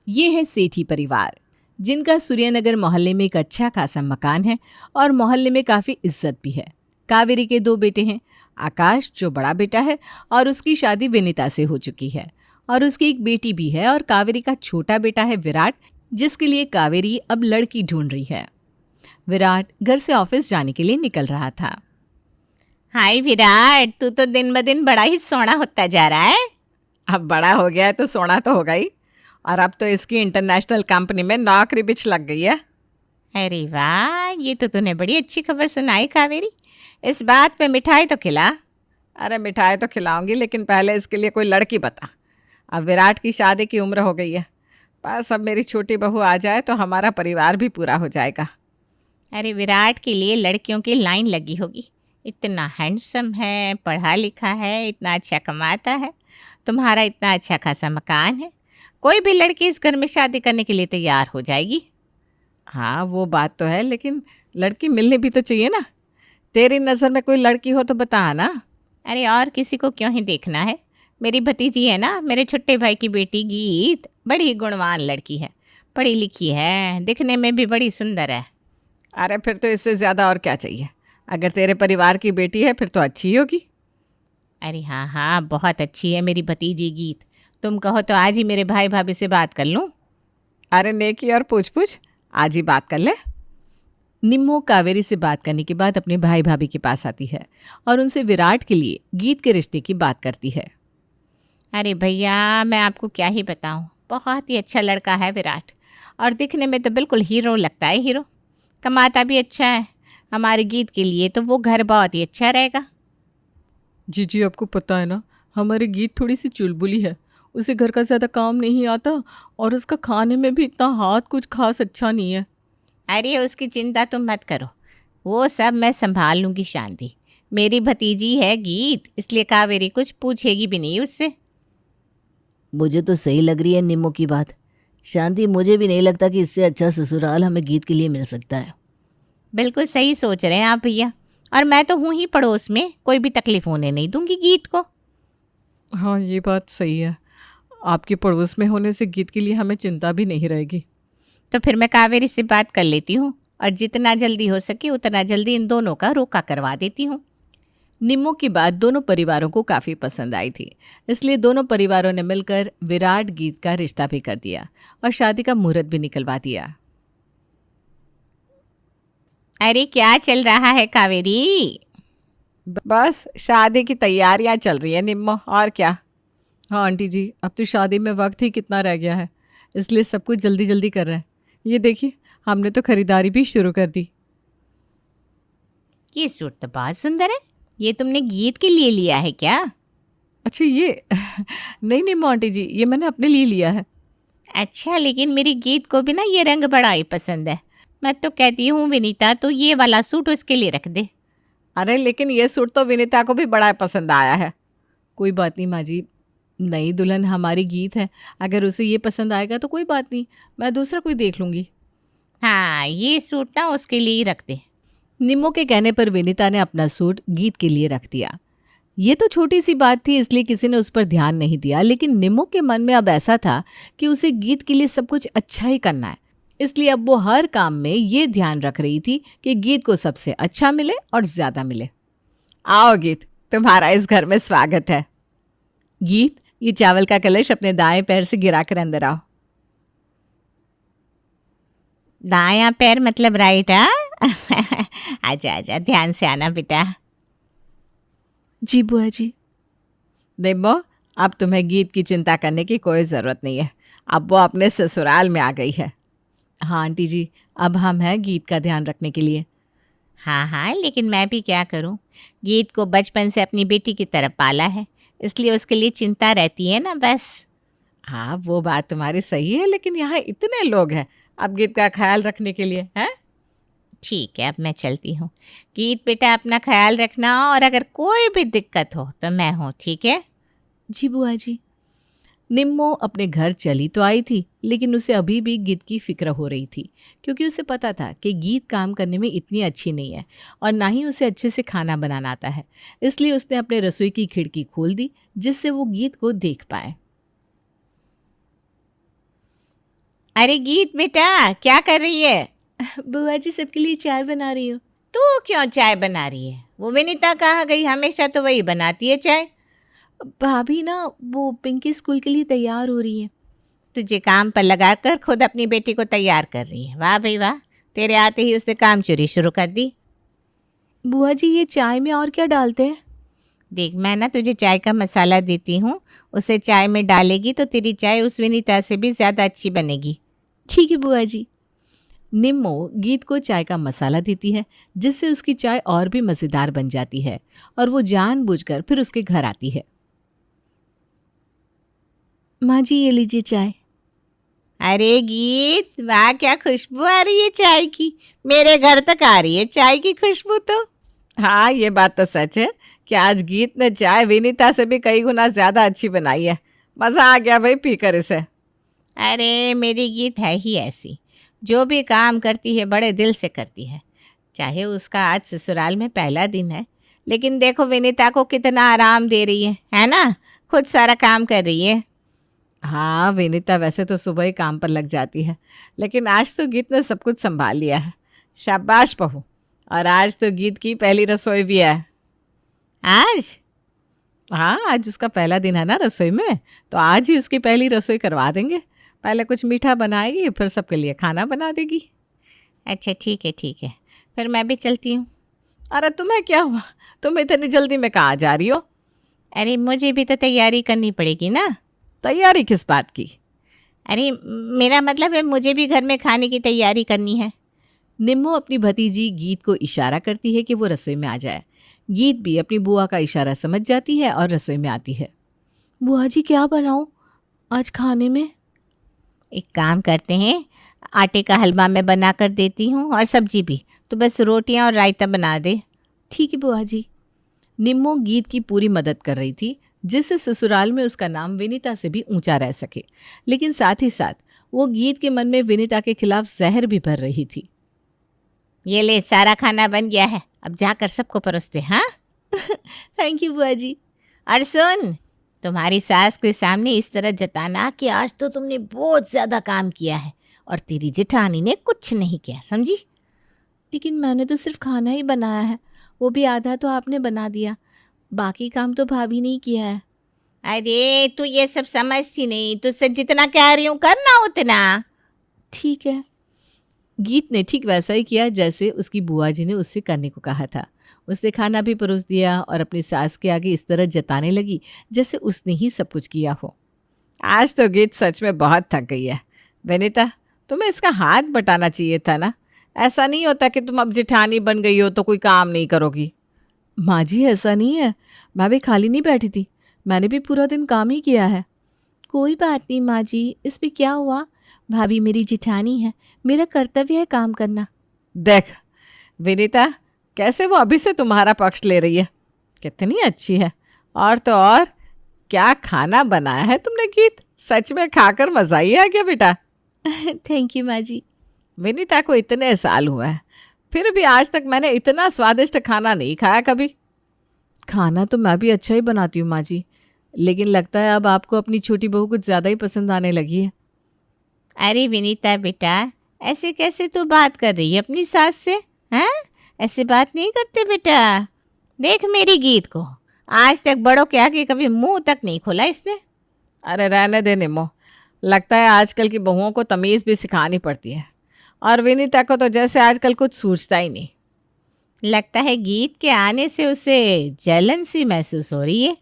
ये है सेठी परिवार, जिनका सूर्यनगर मोहल्ले में एक अच्छा खासा मकान है और मोहल्ले में काफ़ी इज्जत भी है। कावेरी के दो बेटे हैं, आकाश जो बड़ा बेटा है और उसकी शादी विनीता से हो चुकी है, और उसकी एक बेटी भी है, और कावेरी का छोटा बेटा है विराट, जिसके लिए कावेरी अब लड़की ढूंढ रही है। विराट घर से ऑफिस जाने के लिए निकल रहा था। हाय विराट, तू तो दिन ब दिन बड़ा ही सोना होता जा रहा है। अब बड़ा हो गया है तो सोना तो होगा ही, और अब तो इसकी इंटरनेशनल कंपनी में नौकरी भी लग गई है। अरे वाह, ये तो तूने बड़ी अच्छी खबर सुनाई कावेरी। इस बात पे मिठाई तो खिला। अरे मिठाई तो खिलाऊंगी, लेकिन पहले इसके लिए कोई लड़की बता। अब विराट की शादी की उम्र हो गई है, बस अब मेरी छोटी बहू आ जाए तो हमारा परिवार भी पूरा हो जाएगा। अरे विराट के लिए लड़कियों की लाइन लगी होगी। इतना हैंडसम है, पढ़ा लिखा है, इतना अच्छा कमाता है, तुम्हारा इतना अच्छा खासा मकान है, कोई भी लड़की इस घर में शादी करने के लिए तैयार हो जाएगी। हाँ वो बात तो है, लेकिन लड़की मिलनी भी तो चाहिए ना। तेरी नज़र में कोई लड़की हो तो बता ना। अरे और किसी को क्यों ही देखना है, मेरी भतीजी है ना, मेरे छोटे भाई की बेटी गीत, बड़ी गुणवान लड़की है, पढ़ी लिखी है, दिखने में भी बड़ी सुंदर है। अरे फिर तो इससे ज़्यादा और क्या चाहिए। अगर तेरे परिवार की बेटी है फिर तो अच्छी ही होगी। अरे हाँ हाँ, बहुत अच्छी है मेरी भतीजी गीत। तुम कहो तो आज ही मेरे भाई भाभी से बात कर लूँ। अरे नेकी और पूछ पूछ, आज ही बात कर ले। निम्मो कावेरी से बात करने के बाद अपने भाई भाभी के पास आती है और उनसे विराट के लिए गीत के रिश्ते की बात करती है। अरे भैया, मैं आपको क्या ही बताऊँ, बहुत ही अच्छा लड़का है विराट, और दिखने में तो बिल्कुल हीरो लगता है, हीरो। कमाता भी अच्छा है, हमारे गीत के लिए तो वो घर बहुत ही अच्छा रहेगा। जी आपको पता है ना, हमारी गीत थोड़ी सी चुलबुली है, उसे घर का ज़्यादा काम नहीं आता और उसका खाने में भी इतना हाथ कुछ खास अच्छा नहीं है। अरे उसकी चिंता तुम मत करो, वो सब मैं संभाल लूँगी शांति। मेरी भतीजी है गीत, इसलिए कावेरी कुछ पूछेगी भी नहीं उससे। मुझे तो सही लग रही है निम्मो की बात। शांति, मुझे भी नहीं लगता कि इससे अच्छा ससुराल हमें गीत के लिए मिल सकता है। बिल्कुल सही सोच रहे हैं आप भैया, और मैं तो हूँ ही पड़ोस में, कोई भी तकलीफ होने नहीं दूंगी गीत को। हाँ ये बात सही है, आपके पड़ोस में होने से गीत के लिए हमें चिंता भी नहीं रहेगी। तो फिर मैं कावेरी से बात कर लेती हूँ, और जितना जल्दी हो सके उतना जल्दी इन दोनों का रोका करवा देती हूँ। निम्मो की बात दोनों परिवारों को काफ़ी पसंद आई थी, इसलिए दोनों परिवारों ने मिलकर विराट गीत का रिश्ता भी कर दिया और शादी का मुहूर्त भी निकलवा दिया। अरे क्या चल रहा है कावेरी? बस शादी की तैयारियां चल रही है निम्मो, और क्या। हाँ आंटी जी, अब तो शादी में वक्त ही कितना रह गया है, इसलिए सब कुछ जल्दी जल्दी कर रहे हैं। ये देखिए, हमने तो खरीदारी भी शुरू कर दी। ये सूट तो बहुत सुंदर है, ये तुमने गीत के लिए लिया है क्या? अच्छा ये नहीं नहीं आंटी जी, ये मैंने अपने लिए लिया है। अच्छा, लेकिन मेरी गीत को भी ना ये रंग बड़ा ही पसंद है। मैं तो कहती हूँ विनीता, तो ये वाला सूट उसके लिए रख दे। अरे लेकिन ये सूट तो विनीता को भी बड़ा पसंद आया है। कोई बात नहीं माँ जी, नई दुल्हन हमारी गीत है, अगर उसे ये पसंद आएगा तो कोई बात नहीं, मैं दूसरा कोई देख लूँगी। हाँ, ये सूट ना उसके लिए ही रख दे। निम्मो के कहने पर विनीता ने अपना सूट गीत के लिए रख दिया। ये तो छोटी सी बात थी, इसलिए किसी ने उस पर ध्यान नहीं दिया, लेकिन निम्मो के मन में अब ऐसा था कि उसे गीत के लिए सब कुछ अच्छा ही करना है, इसलिए अब वो हर काम में ये ध्यान रख रही थी कि गीत को सबसे अच्छा मिले और ज़्यादा मिले। आओ गीत, तुम्हारा इस घर में स्वागत है। गीत, ये चावल का कलश अपने दाएं पैर से गिराकर अंदर आओ। दायां पैर मतलब राइट? आजा आजा, ध्यान से आना बेटा। जी बुआ जी। निम्मो, अब तुम्हें गीत की चिंता करने की कोई ज़रूरत नहीं है, अब वो अपने ससुराल में आ गई है। हाँ आंटी जी, अब हम हैं गीत का ध्यान रखने के लिए। हाँ हाँ, लेकिन मैं भी क्या करूँ, गीत को बचपन से अपनी बेटी की तरफ पाला है, इसलिए उसके लिए चिंता रहती है ना बस। हाँ वो बात तुम्हारी सही है, लेकिन यहाँ इतने लोग हैं अब गीत का ख्याल रखने के लिए हैं। ठीक है, अब मैं चलती हूँ। गीत बेटा अपना ख्याल रखना, और अगर कोई भी दिक्कत हो तो मैं हूँ, ठीक है? जी बुआ जी। निम्मो अपने घर चली तो आई थी, लेकिन उसे अभी भी गीत की फिक्र हो रही थी, क्योंकि उसे पता था कि गीत काम करने में इतनी अच्छी नहीं है और ना ही उसे अच्छे से खाना बनाना आता है। इसलिए उसने अपने रसोई की खिड़की खोल दी, जिससे वो गीत को देख पाए। अरे गीत बेटा, क्या कर रही है? बुआ जी सबके लिए चाय बना रही हूँ। तू क्यों चाय बना रही है? वो विनीता कहाँ गई? हमेशा तो वही बनाती है चाय। भाभी ना वो पिंकी स्कूल के लिए तैयार हो रही है। तुझे काम पर लगाकर खुद अपनी बेटी को तैयार कर रही है। वाह भाई वाह, तेरे आते ही उसने काम चोरी शुरू कर दी। बुआ जी ये चाय में और क्या डालते हैं? देख, मैं ना तुझे चाय का मसाला देती हूँ, उसे चाय में डालेगी तो तेरी चाय उस विनीता से भी ज़्यादा अच्छी बनेगी। ठीक है बुआ जी। निम्मो गीत को चाय का मसाला देती है, जिससे उसकी चाय और भी मज़ेदार बन जाती है और वो जानबूझकर फिर उसके घर आती है। माँ जी ये लीजिए चाय। अरे गीत, वाह क्या खुशबू आ रही है चाय की। मेरे घर तक आ रही है चाय की खुशबू तो। हाँ, ये बात तो सच है कि आज गीत ने चाय विनीता से भी कई गुना ज़्यादा अच्छी बनाई है। मज़ा आ गया भाई पीकर इसे। अरे मेरी गीत है ही ऐसी, जो भी काम करती है बड़े दिल से करती है। चाहे उसका आज ससुराल में पहला दिन है, लेकिन देखो विनीता को कितना आराम दे रही है ना? खुद सारा काम कर रही है। हाँ, विनीता वैसे तो सुबह ही काम पर लग जाती है, लेकिन आज तो गीत ने सब कुछ संभाल लिया है। शाबाश बहू। और आज तो गीत की पहली रसोई भी है। आज? हाँ, आज उसका पहला दिन है ना रसोई में, तो आज ही उसकी पहली रसोई करवा देंगे। पहले कुछ मीठा बनाएगी, फिर सबके लिए खाना बना देगी। अच्छा ठीक है ठीक है, फिर मैं भी चलती हूँ। अरे तुम्हें क्या हुआ? तुम इतनी जल्दी में कहाँ जा रही हो? अरे मुझे भी तो तैयारी करनी पड़ेगी ना। तैयारी किस बात की? अरे मेरा मतलब है मुझे भी घर में खाने की तैयारी करनी है। निम्मो अपनी भतीजी गीत को इशारा करती है कि वो रसोई में आ जाए। गीत भी अपनी बुआ का इशारा समझ जाती है और रसोई में आती है। बुआ जी क्या बनाऊं आज खाने में? एक काम करते हैं, आटे का हलवा मैं बना कर देती हूँ और सब्जी भी, तो बस रोटियाँ और रायता बना दे। ठीक है बुआ जी। निम्मो गीत की पूरी मदद कर रही थी, जिससे ससुराल में उसका नाम विनीता से भी ऊंचा रह सके, लेकिन साथ ही साथ वो गीत के मन में विनीता के खिलाफ जहर भी भर रही थी। ये ले, सारा खाना बन गया है, अब जाकर सबको परोसते। हाँ थैंक यू बुआ जी। और सुन, तुम्हारी सास के सामने इस तरह जताना कि आज तो तुमने बहुत ज़्यादा काम किया है और तेरी जेठानी ने कुछ नहीं किया, समझी? लेकिन मैंने तो सिर्फ खाना ही बनाया है, वो भी आधा तो आपने बना दिया, बाकी काम तो भाभी ने ही किया है। अरे तू ये सब समझती नहीं, तुझसे जितना कह रही हूँ करना उतना। ठीक है। गीत ने ठीक वैसा ही किया जैसे उसकी बुआ जी ने उससे करने को कहा था। उसने खाना भी परोस दिया और अपनी सास के आगे इस तरह जताने लगी जैसे उसने ही सब कुछ किया हो। आज तो गीत सच में बहुत थक गई है। विनीता, तुम्हें इसका हाथ बटाना चाहिए था ना। ऐसा नहीं होता कि तुम अब जेठानी बन गई हो तो कोई काम नहीं करोगी। माँ जी ऐसा नहीं है, मैं भी खाली नहीं बैठी थी, मैंने भी पूरा दिन काम ही किया है। कोई बात नहीं माँ जी, इसमें क्या हुआ, भाभी मेरी जिठानी है, मेरा कर्तव्य है काम करना। देख विनीता, कैसे वो अभी से तुम्हारा पक्ष ले रही है। कितनी अच्छी है। और तो और क्या खाना बनाया है तुमने गीत, सच में खाकर मजा ही आ गया बेटा। थैंक यू माँ जी। विनीता को इतने साल हुए हैं, फिर भी आज तक मैंने इतना स्वादिष्ट खाना नहीं खाया कभी। खाना तो मैं भी अच्छा ही बनाती हूँ माँ जी, लेकिन लगता है अब आपको अपनी छोटी बहू कुछ ज़्यादा ही पसंद आने लगी है। अरे विनीता बेटा, ऐसे कैसे तू बात कर रही है अपनी सास से? हैं? ऐसे बात नहीं करते बेटा। देख मेरी गीत को, आज तक बड़ों के आगे कभी मुंह तक नहीं खोला इसने। अरे रहने दे निमो, लगता है आजकल की बहुओं को तमीज़ भी सिखानी पड़ती है, और विनीता को तो जैसे आजकल कुछ सूझता ही नहीं। लगता है गीत के आने से उसे जलन सी महसूस हो रही है।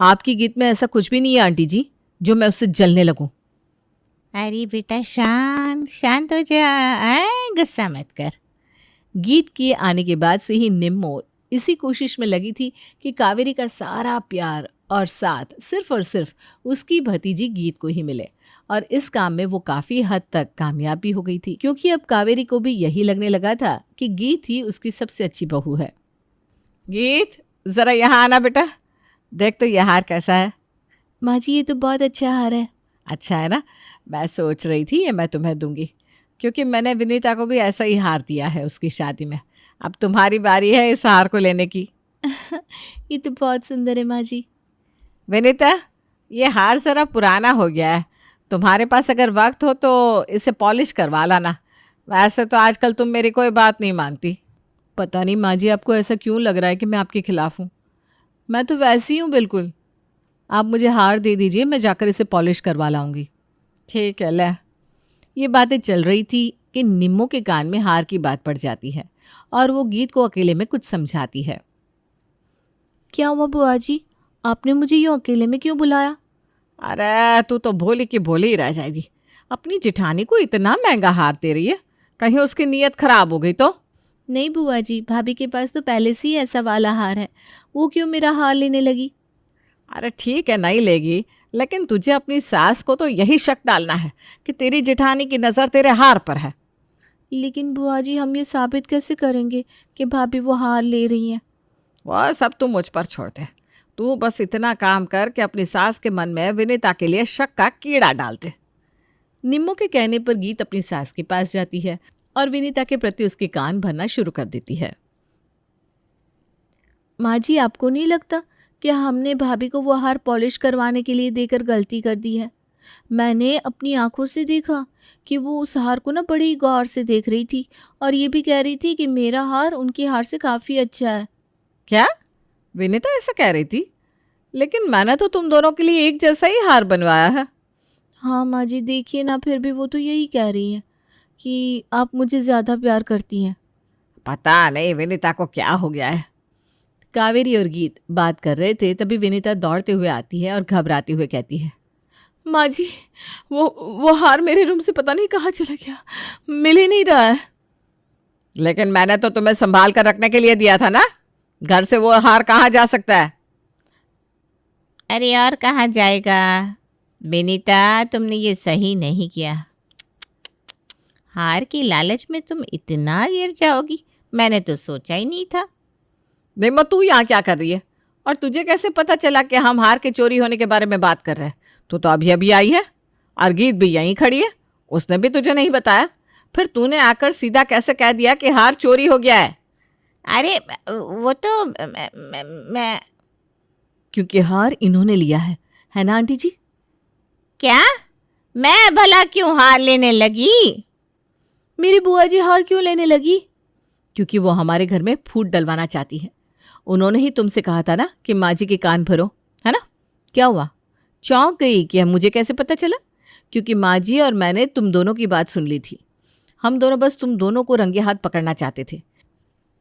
आपकी गीत में ऐसा कुछ भी नहीं है आंटी जी जो मैं उससे जलने लगूं। अरे बेटा शांत शांत हो जा, गुस्सा मत कर। गीत के आने के बाद से ही निम्मो इसी कोशिश में लगी थी कि कावेरी का सारा प्यार और साथ सिर्फ और सिर्फ उसकी भतीजी गीत को ही मिले, और इस काम में वो काफ़ी हद तक कामयाब भी हो गई थी, क्योंकि अब कावेरी को भी यही लगने लगा था कि गीत ही उसकी सबसे अच्छी बहू है। गीत, ज़रा यहाँ आना बेटा, देख तो यह हार कैसा है। माँ जी ये तो बहुत अच्छा हार है। अच्छा है ना, मैं सोच रही थी ये मैं तुम्हें दूंगी, क्योंकि मैंने विनीता को भी ऐसा ही हार दिया है उसकी शादी में। अब तुम्हारी बारी है इस हार को लेने की। ये तो बहुत सुंदर है माँ जी। विनीता, ये हार ज़रा पुराना हो गया है, तुम्हारे पास अगर वक्त हो तो इसे पॉलिश करवा लाना। वैसे तो आजकल तुम मेरी कोई बात नहीं मानती। पता नहीं माँ जी आपको ऐसा क्यों लग रहा है कि मैं आपके खिलाफ हूँ। मैं तो वैसी हूँ बिल्कुल। आप मुझे हार दे दीजिए, मैं जाकर इसे पॉलिश करवा लाऊंगी। ठीक है, ले। ये बातें चल रही थी कि निम्मो के कान में हार की बात पड़ जाती है और वो गीत को अकेले में कुछ समझाती है। क्या हुआ बुआ जी, आपने मुझे यूँ अकेले में क्यों बुलाया? अरे तू तो भोली की भोली ही रह जाएगी। अपनी जिठानी को इतना महंगा हार दे रही है, कहीं उसकी नीयत खराब हो गई तो। नहीं बुआ जी, भाभी के पास तो पहले से ही ऐसा वाला हार है, वो क्यों मेरा हार लेने लगी? अरे ठीक है, नहीं लेगी, लेकिन तुझे अपनी सास को तो यही शक डालना है कि तेरी जिठानी की नज़र तेरे हार पर है। लेकिन बुआ जी, हम ये साबित कैसे करेंगे कि भाभी वो हार ले रही हैं? वह सब तू मुझ पर छोड़ दे। तू बस इतना काम कर कि अपनी सास के मन में विनीता के लिए शक का कीड़ा डाल दे। निम्मो के कहने पर गीत अपनी सास के पास जाती है और विनीता के प्रति उसके कान भरना शुरू कर देती है। माँ जी, आपको नहीं लगता कि हमने भाभी को वो हार पॉलिश करवाने के लिए देकर गलती कर दी है? मैंने अपनी आंखों से देखा कि वो उस हार को ना बड़ी गौर से देख रही थी और ये भी कह रही थी कि मेरा हार उनके हार से काफ़ी अच्छा है। क्या विनीता ऐसा कह रही थी? लेकिन मैंने तो तुम दोनों के लिए एक जैसा ही हार बनवाया है। हाँ माँ जी, देखिए ना, फिर भी वो तो यही कह रही है कि आप मुझे ज़्यादा प्यार करती हैं। पता नहीं विनीता को क्या हो गया है। कावेरी और गीत बात कर रहे थे, तभी विनीता दौड़ते हुए आती है और घबराते हुए कहती है, माँ जी, वो हार मेरे रूम से पता नहीं कहाँ चला गया, मिल ही नहीं रहा है। लेकिन मैंने तो तुम्हें संभाल कर रखने के लिए दिया था ना, घर से वो हार कहाँ जा सकता है? अरे और कहाँ जाएगा विनीता, तुमने ये सही नहीं किया। हार की लालच में तुम इतना गिर जाओगी, मैंने तो सोचा ही नहीं था। निम्मो, तू यहाँ क्या कर रही है? और तुझे कैसे पता चला कि हम हार के चोरी होने के बारे में बात कर रहे हैं? तू तो अभी अभी आई है और गीत भी यहीं खड़ी है, उसने भी तुझे नहीं बताया। फिर तूने आकर सीधा कैसे कह दिया कि हार चोरी हो गया है? अरे वो तो मैं क्योंकि हार इन्होंने लिया है ना आंटी जी? क्या? मैं भला क्यों हार लेने लगी? मेरी बुआ जी हार क्यों लेने लगी? क्योंकि वो हमारे घर में फूट डलवाना चाहती है। उन्होंने ही तुमसे कहा था ना कि माँ जी के कान भरो, है ना? क्या हुआ, चौंक गई कि मुझे कैसे पता चला? क्योंकि माँ जी और मैंने तुम दोनों की बात सुन ली थी। हम दोनों बस तुम दोनों को रंगे हाथ पकड़ना चाहते थे।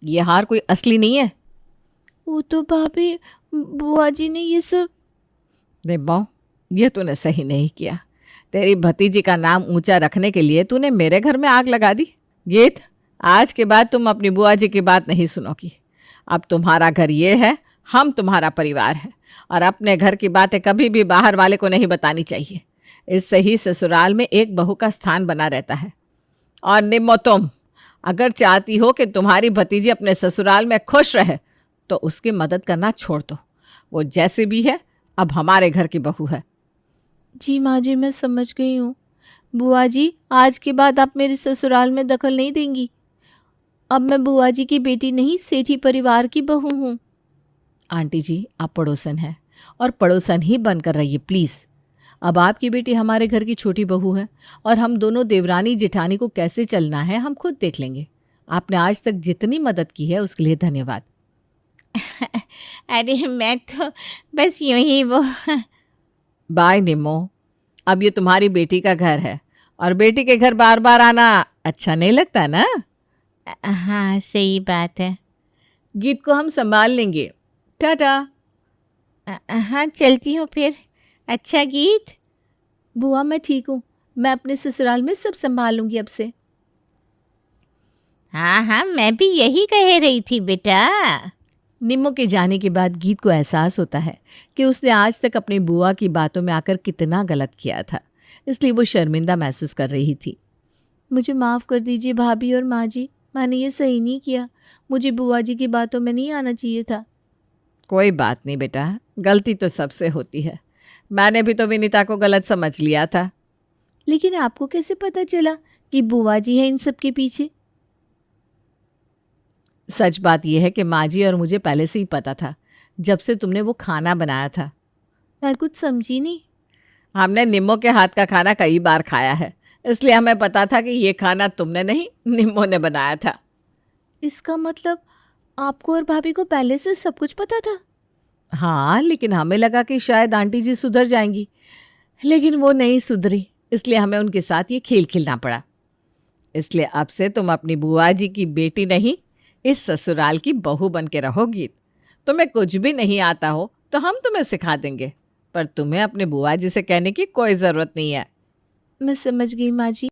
ये हार कोई असली नहीं है। वो तो भाभी, बुआ जी ने ये सब। निम्मो, ये तूने सही नहीं किया। तेरी भतीजी का नाम ऊंचा रखने के लिए तूने मेरे घर में आग लगा दी। गीत, आज के बाद तुम अपनी बुआ जी की बात नहीं सुनोगी। अब तुम्हारा घर ये है, हम तुम्हारा परिवार है, और अपने घर की बातें कभी भी बाहर वाले को नहीं बतानी चाहिए। इससे ही ससुराल में एक बहू का स्थान बना रहता है। और निम्मो, तुम अगर चाहती हो कि तुम्हारी भतीजी अपने ससुराल में खुश रहे तो उसकी मदद करना छोड़ दो। वो जैसी भी है, अब हमारे घर की बहू है। जी माँ जी, मैं समझ गई हूँ। बुआ जी, आज के बाद आप मेरे ससुराल में दखल नहीं देंगी। अब मैं बुआ जी की बेटी नहीं, सेठी परिवार की बहू हूँ। आंटी जी, आप पड़ोसन हैं और पड़ोसन ही बनकर रहिए प्लीज़। अब आपकी बेटी हमारे घर की छोटी बहू है और हम दोनों देवरानी जेठानी को कैसे चलना है हम खुद देख लेंगे। आपने आज तक जितनी मदद की है उसके लिए धन्यवाद। अरे मैं तो बस यूं ही वो बाय निम्मो, अब ये तुम्हारी बेटी का घर है और बेटी के घर बार बार आना अच्छा नहीं लगता ना। हाँ सही बात है। गीत को हम संभाल लेंगे। टाटा। हाँ चलती हूँ फिर। अच्छा गीत। बुआ, मैं ठीक हूँ, मैं अपने ससुराल में सब संभाल लूँगी अब से। हाँ हाँ, मैं भी यही कह रही थी बेटा। निम्मो के जाने के बाद गीत को एहसास होता है कि उसने आज तक अपनी बुआ की बातों में आकर कितना गलत किया था, इसलिए वो शर्मिंदा महसूस कर रही थी। मुझे माफ़ कर दीजिए भाभी और माँ जी, मैंने ये सही नहीं किया। मुझे बुआ जी की बातों में नहीं आना चाहिए था। कोई बात नहीं बेटा, गलती तो सबसे होती है। मैंने भी तो विनीता को गलत समझ लिया था। लेकिन आपको कैसे पता चला कि बुआ जी है इन सब के पीछे? सच बात यह है कि माँ जी और मुझे पहले से ही पता था, जब से तुमने वो खाना बनाया था। मैं कुछ समझी नहीं। हमने निम्मो के हाथ का खाना कई बार खाया है, इसलिए हमें पता था कि ये खाना तुमने नहीं, निम्मो ने बनाया था। इसका मतलब आपको और भाभी को पहले से सब कुछ पता था? हाँ, लेकिन हमें लगा कि शायद आंटी जी सुधर जाएंगी, लेकिन वो नहीं सुधरी, इसलिए हमें उनके साथ ये खेल खेलना पड़ा। इसलिए अब से तुम अपनी बुआ जी की बेटी नहीं, इस ससुराल की बहू बन के रहोगी। तुम्हें कुछ भी नहीं आता हो तो हम तुम्हें सिखा देंगे, पर तुम्हें अपने बुआ जी से कहने की कोई ज़रूरत नहीं है। मैं समझ गई माँ जी।